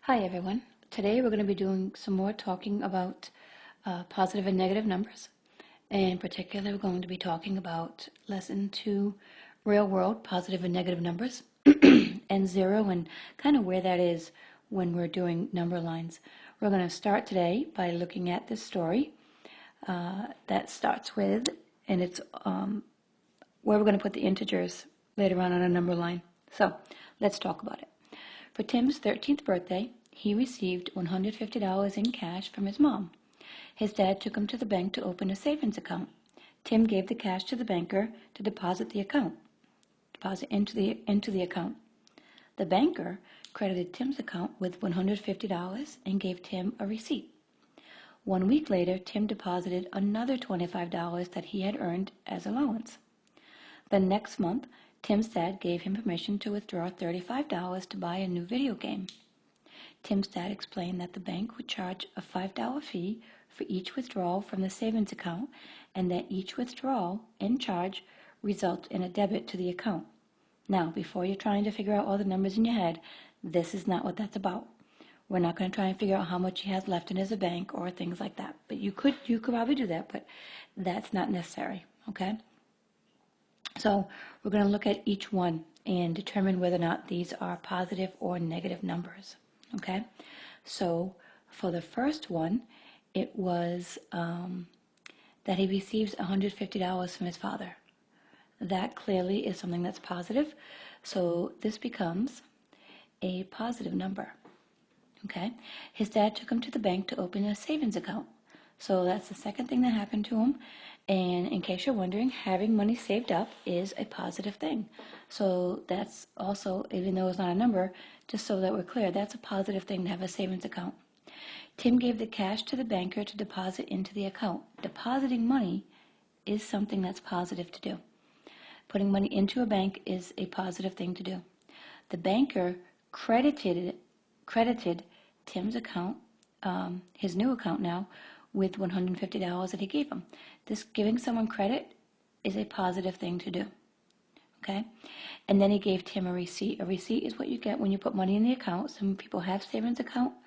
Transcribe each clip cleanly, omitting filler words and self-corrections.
Hi everyone. Today we're going to be doing some more talking about positive and negative numbers. In particular, we're going to be talking about Lesson 2, Real World, Positive and Negative Numbers, and zero, and kind of where that is when we're doing number lines. We're going to start today by looking at this story that starts with, and it's where we're going to put the integers later on a number line. So let's talk about it. For Tim's 13th birthday, he received $150 in cash from his mom. His dad took him to the bank to open a savings account. Tim gave the cash to the banker to deposit into the account. The banker credited Tim's account with $150 and gave Tim a receipt. 1 week later, Tim deposited another $25 that he had earned as allowance. The next month, Tim's dad gave him permission to withdraw $35 to buy a new video game. Tim's dad explained that the bank would charge a $5 fee for each withdrawal from the savings account and that each withdrawal and charge result in a debit to the account. Now, before you're trying to figure out all the numbers in your head, this is not what that's about. We're not going to try and figure out how much he has left in his bank or things like that. But you could probably do that, but that's not necessary, okay? So we're going to look at each one and determine whether or not these are positive or negative numbers. Okay, so for the first one, it was that he receives $150 from his father. That clearly is something that's positive, so this becomes a positive number. Okay, his dad took him to the bank to open a savings account. So that's the second thing that happened to him. And in case you're wondering, having money saved up is a positive thing. So that's also, even though it's not a number, just so that we're clear, that's a positive thing to have a savings account. Tim gave the cash to the banker to deposit into the account. Depositing money is something that's positive to do. Putting money into a bank is a positive thing to do. The banker credited Tim's account, his new account now, with $150 that he gave him. This giving someone credit is a positive thing to do. Okay? And then he gave Tim a receipt. A receipt is what you get when you put money in the account. Some people have savings accounts,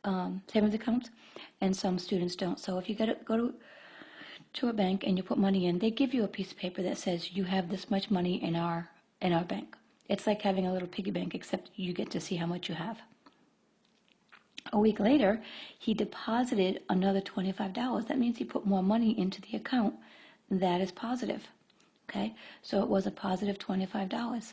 and some students don't. So if you go to a bank and you put money in, they give you a piece of paper that says you have this much money in our bank. It's like having a little piggy bank, except you get to see how much you have. A week later, he deposited another $25. That means he put more money into the account. That is positive. Okay, so it was a positive $25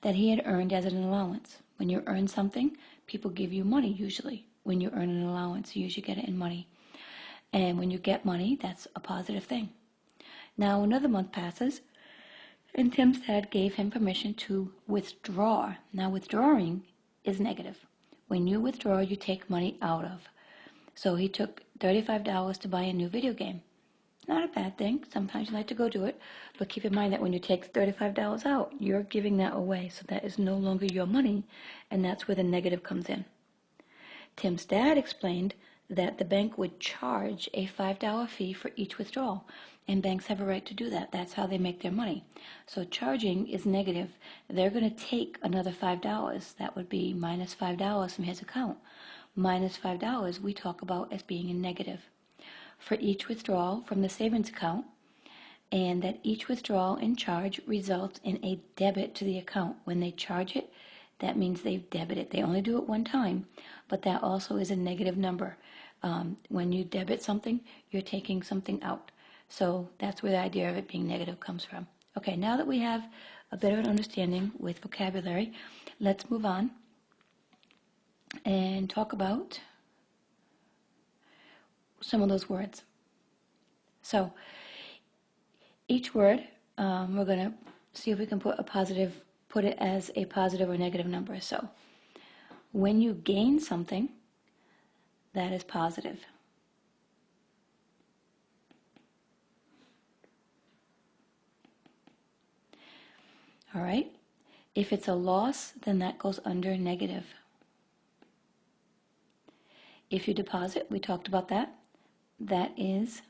that he had earned as an allowance. When you earn something, people give you money usually. When you earn an allowance, you usually get it in money. And when you get money, that's a positive thing. Now another month passes, and Tim's dad gave him permission to withdraw. Now withdrawing is negative. When you withdraw, you take money out of. So he took $35 to buy a new video game. Not a bad thing. Sometimes you like to go do it. But keep in mind that when you take $35 out, you're giving that away. So that is no longer your money. And that's where the negative comes in. Tim's dad explained that the bank would charge a $5 fee for each withdrawal. And banks have a right to do that. That's how they make their money. So charging is negative. They're going to take another $5. That would be minus $5 from his account. Minus $5 we talk about as being a negative for each withdrawal from the savings account, and that each withdrawal and charge results in a debit to the account. When they charge it, that means they've debited. They only do it one time, but that also is a negative number. When you debit something, you're taking something out. So that's where the idea of it being negative comes from. Okay, now that we have a bit of an understanding with vocabulary, let's move on and talk about some of those words. So each word, we're going to see if we can put it as a positive or negative number. So when you gain something, that is positive. All right? If it's a loss, then that goes under negative. If you deposit, we talked about that. That is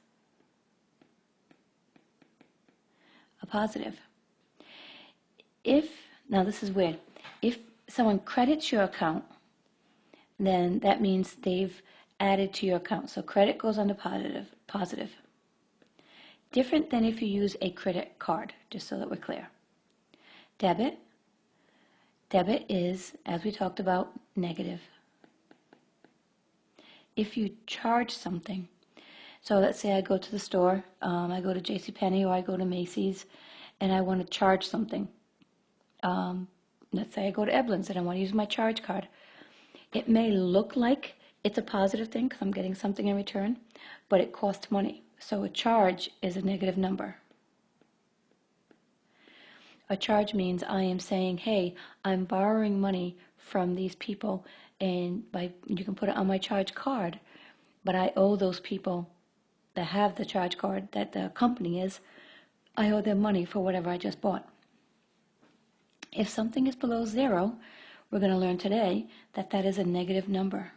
a positive. Now this is weird. If someone credits your account, then that means they've added to your account. So credit goes under positive. Different than if you use a credit card, just so that we're clear. Debit is, as we talked about, negative. If you charge something, so let's say I go to the store, I go to JCPenney or I go to Macy's, and I want to charge something. Let's say I go to Eblin's and I want to use my charge card. It may look like it's a positive thing because I'm getting something in return, but it costs money. So a charge is a negative number. A charge means I am saying, hey, I'm borrowing money from these people, and you can put it on my charge card, but I owe those people that have the charge card that the company is, I owe them money for whatever I just bought. If something is below zero, we're going to learn today that that is a negative number.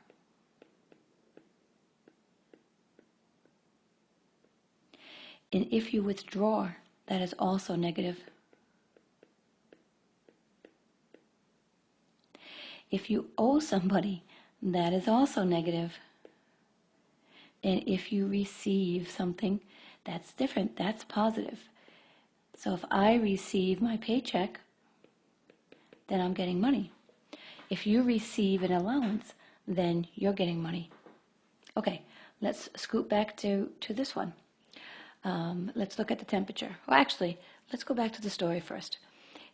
And if you withdraw, that is also negative. If you owe somebody, that is also negative. And if you receive something, that's different. That's positive. So if I receive my paycheck, then I'm getting money. If you receive an allowance, then you're getting money. Okay, let's scoot back to this one. Let's look at the temperature. Well, actually, let's go back to the story first.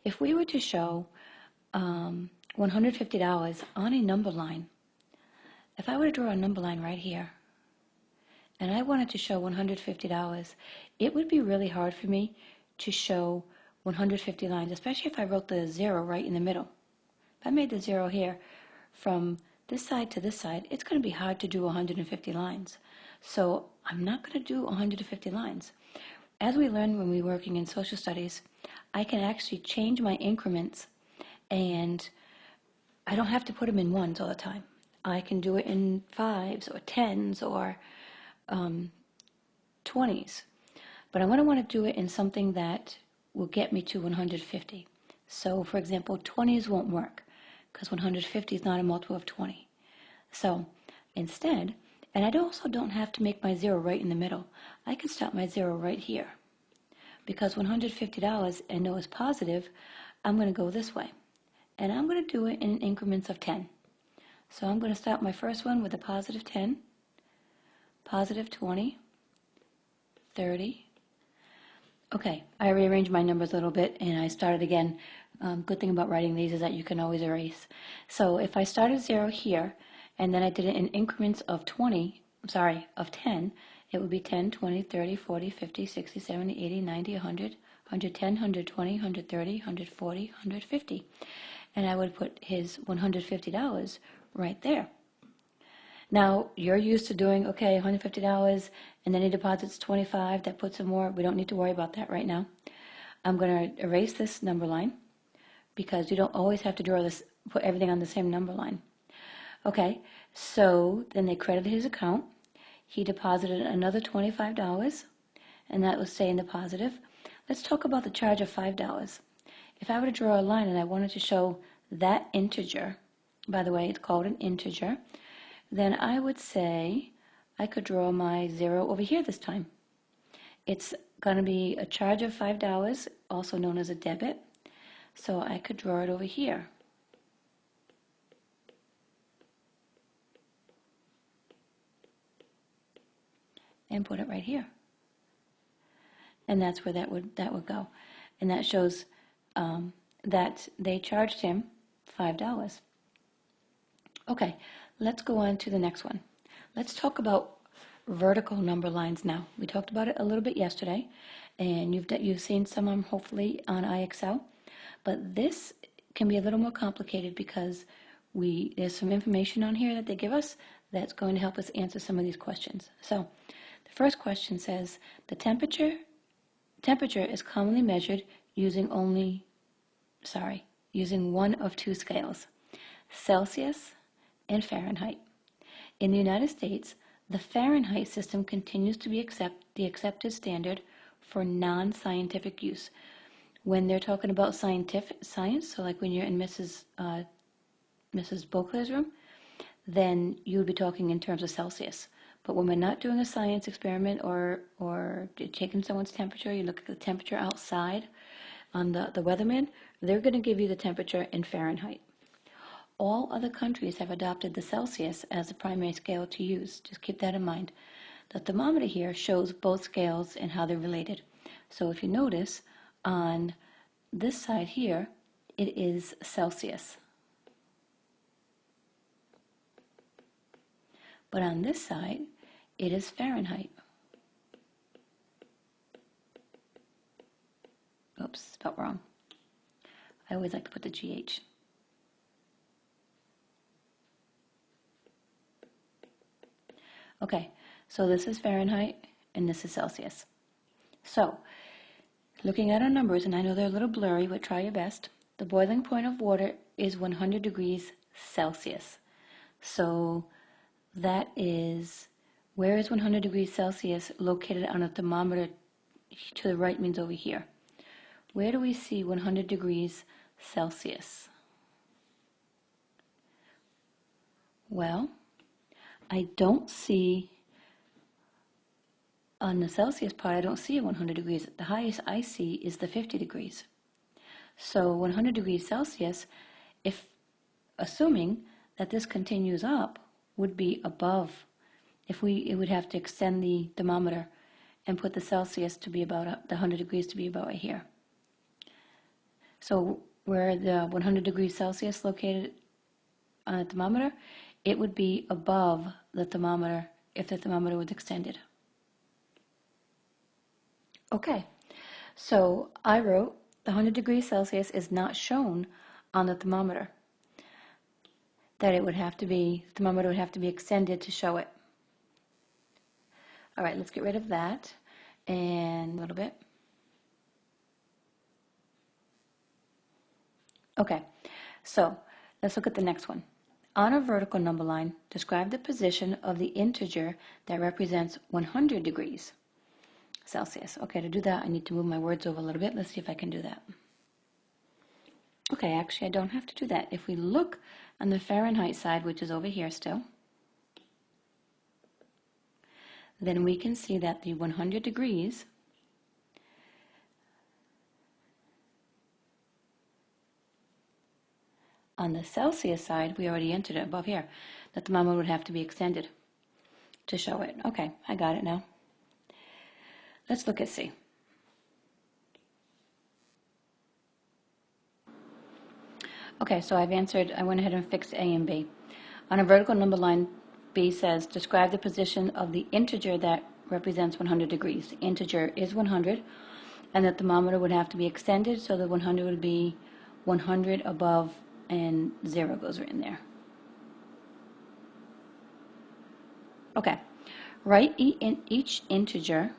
If we were to show $150 on a number line, if I were to draw a number line right here, and I wanted to show $150, it would be really hard for me to show 150 lines, especially if I wrote the zero right in the middle. If I made the zero here from this side to this side, it's going to be hard to do 150 lines. So I'm not going to do 150 lines. As we learned when we were working in social studies, I can actually change my increments, and I don't have to put them in ones all the time. I can do it in fives or tens or 20s. But I'm going to want to do it in something that will get me to 150. So, for example, 20s won't work because 150 is not a multiple of 20. So, instead, and I also don't have to make my zero right in the middle. I can start my zero right here. Because $150 I know is positive, I'm going to go this way. And I'm going to do it in increments of 10. So I'm going to start my first one with a positive 10, positive 20, 30. Okay, I rearranged my numbers a little bit and I started again. Good thing about writing these is that you can always erase. So if I started 0 here and then I did it in increments of 10, it would be 10, 20, 30, 40, 50, 60, 70, 80, 90, 100, 110, 120, 130, 140, 150. And I would put his $150 right there. Now, you're used to doing, okay, $150, and then he deposits $25, that puts him more. We don't need to worry about that right now. I'm going to erase this number line because you don't always have to draw this, put everything on the same number line. Okay, so then they credited his account. He deposited another $25, and that was staying the positive. Let's talk about the charge of $5. If I were to draw a line and I wanted to show that integer, by the way, it's called an integer, then I would say I could draw my 0 over here this time. It's going to be a charge of $5, also known as a debit, so I could draw it over here. And put it right here. And that's where that would go. And that shows that they charged him $5. Okay, let's go on to the next one. Let's talk about vertical number lines now. We talked about it a little bit yesterday, and you've seen some hopefully on IXL, but this can be a little more complicated because there's some information on here that they give us that's going to help us answer some of these questions. So the first question says, the temperature is commonly measured using one of two scales, Celsius and Fahrenheit. In the United States, the Fahrenheit system continues to be the accepted standard for non-scientific use. When they're talking about science, so like when you're in Mrs. Beauclair's room, then you would be talking in terms of Celsius. But when we're not doing a science experiment or taking someone's temperature, you look at the temperature outside on the weatherman, they're going to give you the temperature in Fahrenheit. All other countries have adopted the Celsius as the primary scale to use. Just keep that in mind. The thermometer here shows both scales and how they're related. So if you notice, on this side here, it is Celsius. But on this side, it is Fahrenheit. Oops, spelled wrong. I always like to put the GH. Okay, so this is Fahrenheit and this is Celsius. So, looking at our numbers, and I know they're a little blurry, but try your best. The boiling point of water is 100 degrees Celsius. So that is, where is 100 degrees Celsius located on a thermometer? To the right means over here. Where do we see 100 degrees Celsius? Well, I don't see, on the Celsius part, I don't see 100 degrees. The highest I see is the 50 degrees. So 100 degrees Celsius, if assuming that this continues up, would be above. It would have to extend the thermometer and put the Celsius to be about, the 100 degrees to be about right here. So where the 100 degrees Celsius located on a thermometer, it would be above the thermometer if the thermometer was extended. Okay, so I wrote the 100 degrees Celsius is not shown on the thermometer. That it would have to be, the thermometer would have to be extended to show it. All right, let's get rid of that and a little bit. Okay, so let's look at the next one. On a vertical number line, describe the position of the integer that represents 100 degrees Celsius. Okay, to do that, I need to move my words over a little bit. Let's see if I can do that. Okay, actually, I don't have to do that. If we look on the Fahrenheit side, which is over here still, then we can see that the 100 degrees on the Celsius side, we already entered it above here. The thermometer would have to be extended to show it. Okay, I got it now. Let's look at C. Okay, so I've answered, I went ahead and fixed A and B. On a vertical number line, B says, describe the position of the integer that represents 100 degrees. The integer is 100, and the thermometer would have to be extended, so the 100 would be 100 above, and 0 goes right in there. Okay, write each integer,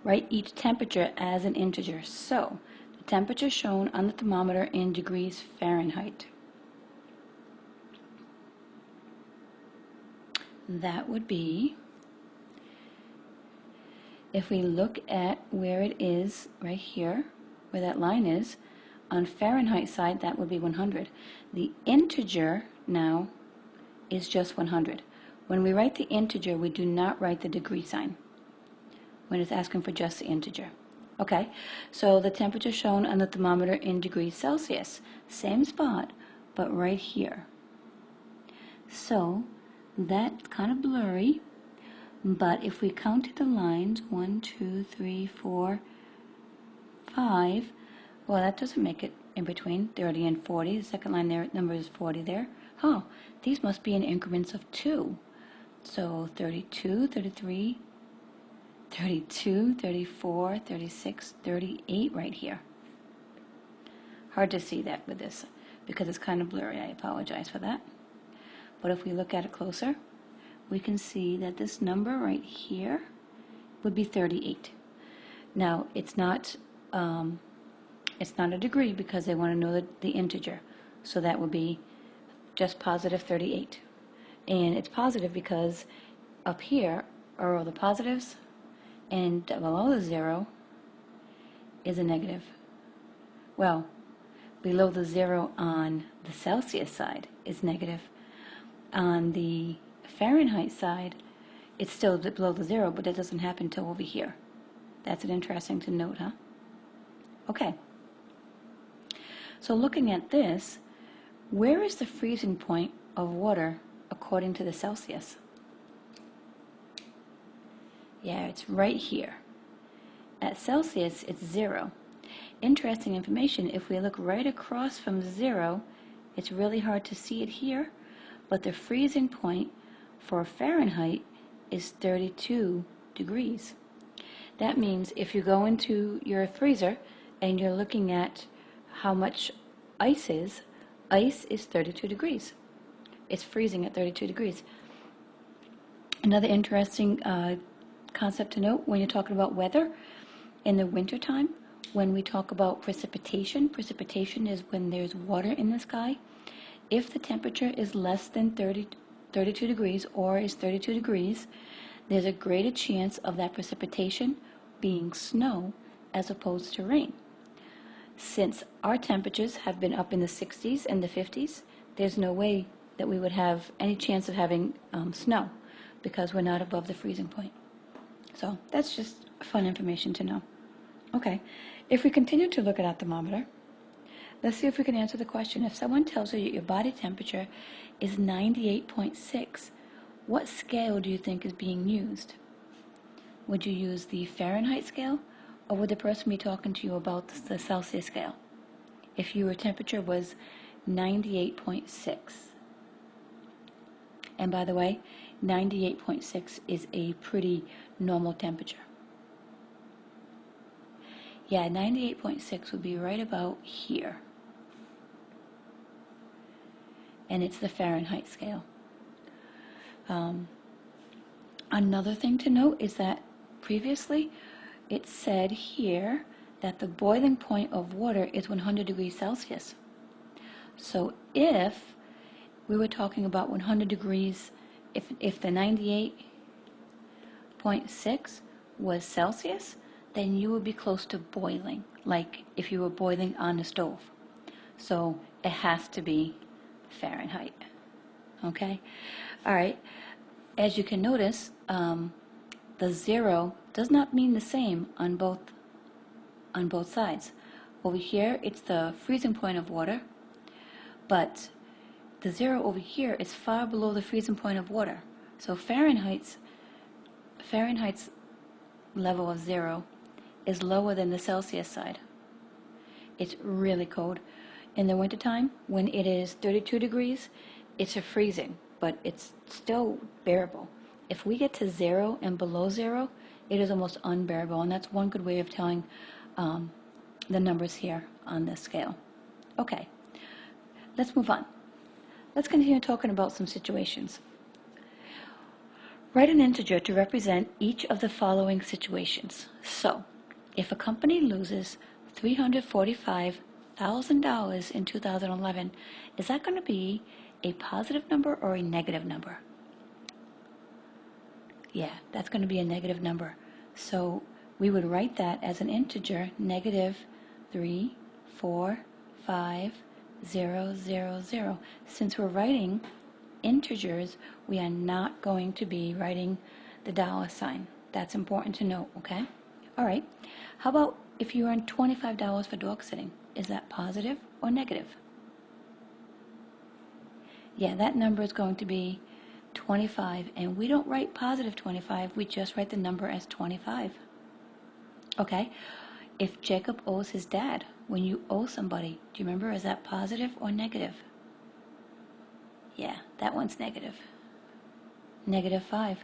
write each temperature as an integer. So, the temperature shown on the thermometer in degrees Fahrenheit. That would be, if we look at where it is right here, where that line is, on Fahrenheit side, that would be 100. The integer now is just 100. When we write the integer, we do not write the degree sign when it's asking for just the integer. Okay, so the temperature shown on the thermometer in degrees Celsius, same spot, but right here. So that's kind of blurry, but if we counted the lines, 1, 2, 3, 4, 5, well, that doesn't make it in between. They're already in 40. The second line there, number is 40 there. Oh, these must be in increments of 2. So 32, 33, 32, 34, 36, 38 right here. Hard to see that with this because it's kind of blurry. I apologize for that. But if we look at it closer, we can see that this number right here would be 38. Now, it's not a degree because they want to know the integer. So that would be just positive 38. And it's positive because up here are all the positives, and below the 0 is a negative. Well, below the zero on the Celsius side is negative. On the Fahrenheit side, it's still below the zero, but that doesn't happen until over here. That's an interesting to note, huh? Okay. So looking at this, where is the freezing point of water according to the Celsius? Yeah, it's right here. At Celsius, it's 0. Interesting information, if we look right across from 0, it's really hard to see it here, but the freezing point for Fahrenheit is 32 degrees. That means if you go into your freezer and you're looking at how much ice is 32 degrees. It's freezing at 32 degrees. Another interesting concept to note when you're talking about weather in the wintertime, when we talk about precipitation, precipitation is when there's water in the sky. If the temperature is less than 32 degrees or is 32 degrees, there's a greater chance of that precipitation being snow as opposed to rain. Since our temperatures have been up in the 60s and the 50s, there's no way that we would have any chance of having snow because we're not above the freezing point. So that's just fun information to know. Okay, if we continue to look at our thermometer, let's see if we can answer the question. If someone tells you that your body temperature is 98.6, what scale do you think is being used? Would you use the Fahrenheit scale, or would the person be talking to you about the Celsius scale? If your temperature was 98.6. And by the way, 98.6 is a pretty normal temperature. Yeah, 98.6 would be right about here. And it's the Fahrenheit scale. Another thing to note is that previously it said here that the boiling point of water is 100 degrees Celsius. So if we were talking about 100 degrees, if the 98.6 was Celsius, then you would be close to boiling, like if you were boiling on a stove. So it has to be Fahrenheit. Okay? All right. As you can notice, the 0 does not mean the same on both sides. Over here, it's the freezing point of water, but the 0 over here is far below the freezing point of water. So Fahrenheit's level of 0 is lower than the Celsius side. It's really cold. In the wintertime, when it is 32 degrees, it's a freezing, but it's still bearable. If we get to 0 and below 0, it is almost unbearable, and that's one good way of telling the numbers here on this scale. Okay, let's move on. Let's continue talking about some situations. Write an integer to represent each of the following situations. So, if a company loses $345,000 in 2011, is that going to be a positive number or a negative number? Yeah, that's going to be a negative number. So we would write that as an integer, negative 345,000. Since we're writing integers, we are not going to be writing the dollar sign. That's important to note, okay? All right. How about if you earn $25 for dog sitting? Is that positive or negative? Yeah, that number is going to be 25, and we don't write positive 25, we just write the number as 25. Okay, if Jacob owes his dad, when you owe somebody, do you remember, is that positive or negative? Yeah, that one's negative. Negative 5.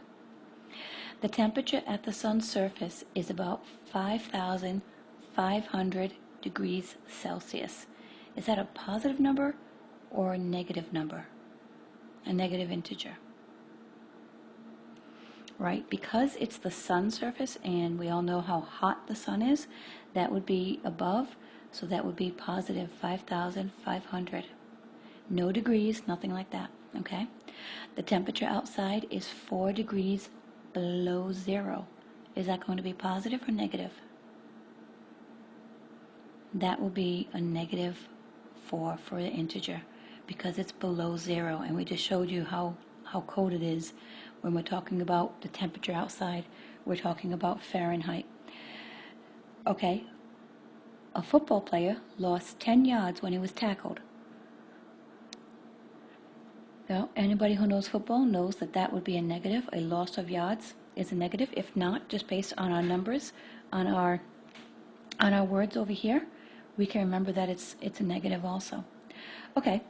The temperature at the sun's surface is about 5,500 degrees Celsius. Is that a positive number or a negative number? A negative integer. Right, because it's the sun's surface, and we all know how hot the sun is, that would be above, so that would be positive 5,500. No degrees, nothing like that, okay? The temperature outside is 4 degrees below 0. Is that going to be positive or negative? That will be a negative 4 for an integer because it's below 0, and we just showed you how cold it is when we're talking about the temperature outside. We're talking about Fahrenheit. Okay, a football player lost 10 yards when he was tackled. Now, anybody who knows football knows that that would be a negative. A loss of yards is a negative. If not, just based on our numbers, on our words over here, we can remember that it's a negative also. Okay,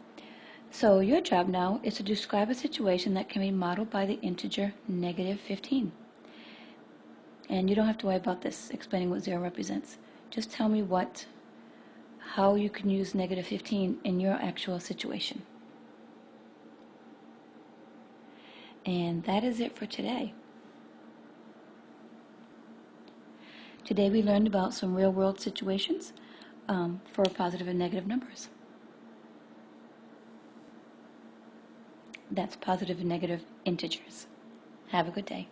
so your job now is to describe a situation that can be modeled by the integer negative 15. And you don't have to worry about this, explaining what 0 represents. Just tell me how you can use negative 15 in your actual situation. And that is it for today. Today we learned about some real-world situations for positive and negative numbers. That's positive and negative integers. Have a good day.